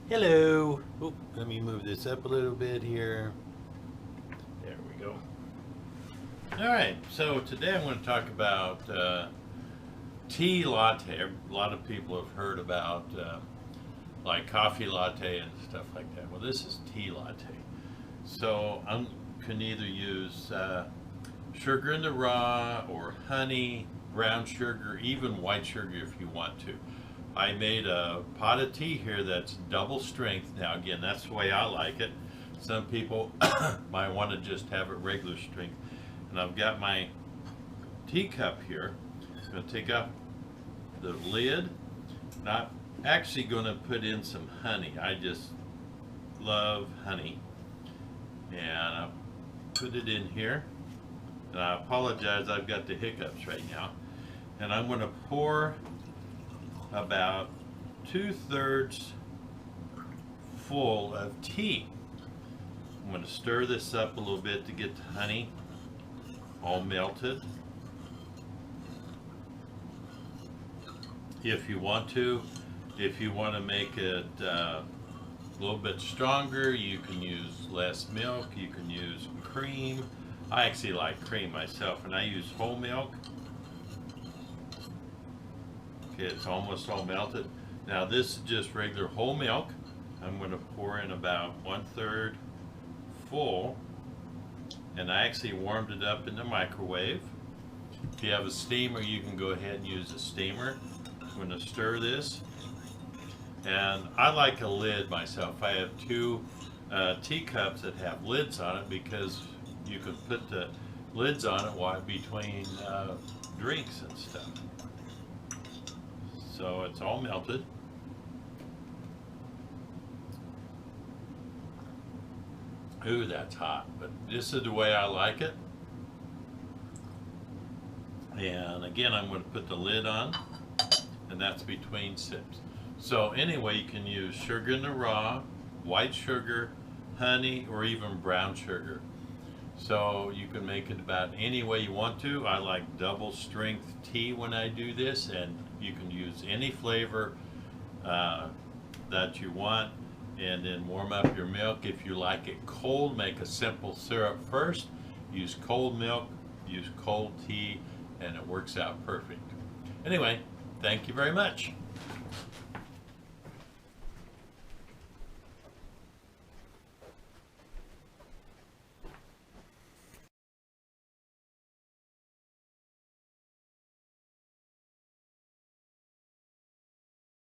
Hello. Oh, let me move this up a little bit here. There we go. All right, so today I'm going to talk about tea latte. A lot of people have heard about like coffee latte and stuff like that. Well, this is tea latte. So I can either use sugar in the raw or honey, brown sugar, even white sugar if you want to. I made a pot of tea here that's double strength. Now again, that's the way I like it. Some people might want to just have it regular strength. And I've got my teacup here. I'm going to take up the lid. Not actually going to put in some honey. I just love honey. And I'll put it in here. And I apologize, I've got the hiccups right now. And I'm going to pour about 2/3 full of tea. I'm going to stir this up a little bit to get the honey all melted. If you want to make it a little bit stronger, you can use less milk, you can use cream. I actually like cream myself, and I use whole milk. Okay, it's almost all melted. Now this is just regular whole milk. I'm going to pour in about 1/3 full, and I actually warmed it up in the microwave. If you have a steamer, you can go ahead and use a steamer. I'm going to stir this, and I like a lid myself. I have two teacups that have lids on it because you can put the lids on it while between drinks and stuff. So it's all melted. Ooh, that's hot, but this is the way I like it. And again, I'm going to put the lid on, and that's between sips. So anyway, you can use sugar in the raw, white sugar, honey, or even brown sugar. So you can make it about any way you want to. I like double strength tea when I do this, and you can use any flavor that you want, and then warm up your milk. If you like it cold, make a simple syrup first. Use cold milk, use cold tea, and it works out perfect. Anyway, thank you very much.